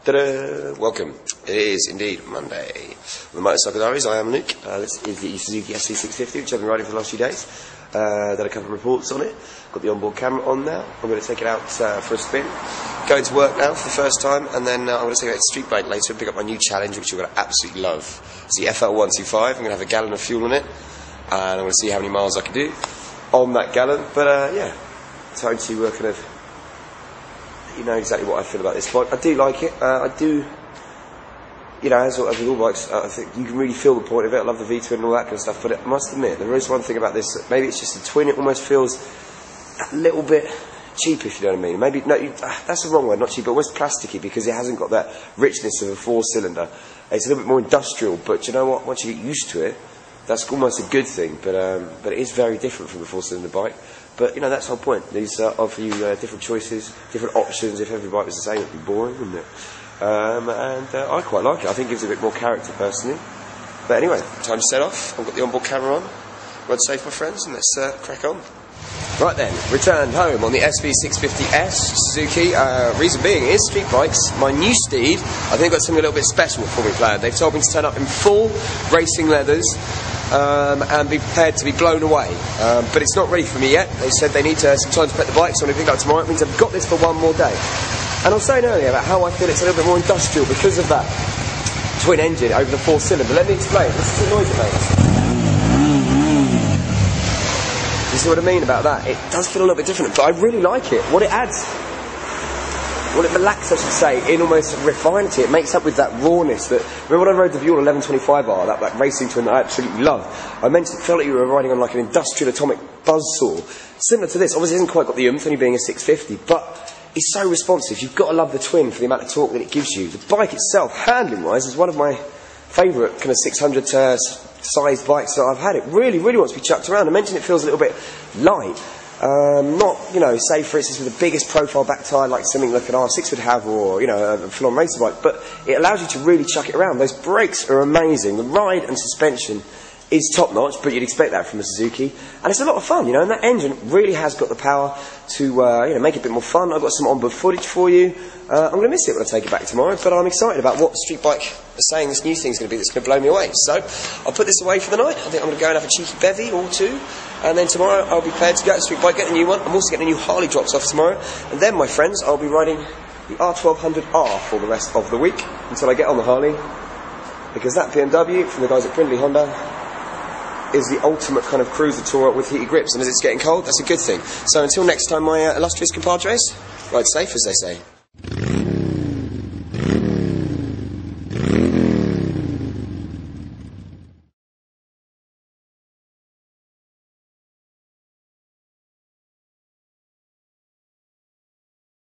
Ta-da! Welcome. It is indeed Monday. The Motorcycle Diaries. I am Luke. This is the Suzuki SV650, which I've been riding for the last few days. Done a couple of reports on it. Got the onboard camera on now. I'm going to take it out for a spin. Going to work now for the first time, and then I'm going to take it out to street bike later and pick up my new challenge, which you're going to absolutely love. It's the FL125. I'm going to have a gallon of fuel in it, and I'm going to see how many miles I can do on that gallon. But yeah, time to kind of. You know exactly what I feel about this bike. I do like it. I do, you know, as with all bikes, I think you can really feel the point of it. I love the V-twin and all that kind of stuff. But I must admit, there is one thing about this. Maybe it's just the twin. It almost feels a little bit cheap, if you know what I mean. Maybe no, that's the wrong word. Not cheap, but almost plasticky because it hasn't got that richness of a four-cylinder. It's a little bit more industrial. But you know what? Once you get used to it, that's almost a good thing. But it is very different from a four-cylinder bike. But, you know, that's the whole point. These offer you different choices, different options. If every bike was the same, it would be boring, wouldn't it? I quite like it. I think it gives it a bit more character, personally. But anyway, time to set off. I've got the onboard camera on. Ride safe, my friends, and let's crack on. Right then, returned home on the SV650S Suzuki. Reason being is street bikes, my new steed. I think I've got something a little bit special for me planned. They've told me to turn up in full racing leathers. And be prepared to be blown away. But it's not ready for me yet. They said they need some time to prep the bike, so I'm going to pick it up tomorrow. It means I've got this for one more day. And I was saying earlier about how I feel it's a little bit more industrial because of that twin engine over the four-cylinder. Let me explain. Listen to the noise it makes. You see what I mean about that? It does feel a little bit different, but I really like it. What it adds... Well, it relaxes, I should say, in almost refinery. It makes up with that rawness that... Remember when I rode the Buell 1125R, that racing twin that I absolutely love? I mentioned it felt like you were riding on like an industrial atomic buzzsaw. Similar to this. Obviously it hasn't quite got the oomph, only being a 650, but it's so responsive. You've got to love the twin for the amount of torque that it gives you. The bike itself, handling-wise, is one of my favourite kind of 600 sized bikes that I've had. It really, really wants to be chucked around. I mentioned it feels a little bit light. Not, you know, say for instance with the biggest profile back tyre like something like an R6 would have, or, you know, a full-on racer bike, but it allows you to really chuck it around. Those brakes are amazing. The ride and suspension is top-notch, but you'd expect that from a Suzuki. And it's a lot of fun, you know, and that engine really has got the power to, you know, make it a bit more fun. I've got some onboard footage for you. I'm going to miss it when I take it back tomorrow, but I'm excited about what the street bike is saying this new thing's going to be that's going to blow me away. So, I'll put this away for the night. I think I'm going to go and have a cheeky bevy or two. And then tomorrow I'll be prepared to go to the street bike, get a new one. I'm also getting a new Harley drops off tomorrow. And then, my friends, I'll be riding the R1200R for the rest of the week until I get on the Harley. Because that BMW from the guys at Brindley Honda is the ultimate kind of cruiser tourer with heated grips. And as it's getting cold, that's a good thing. So until next time, my illustrious compadres, ride safe, as they say.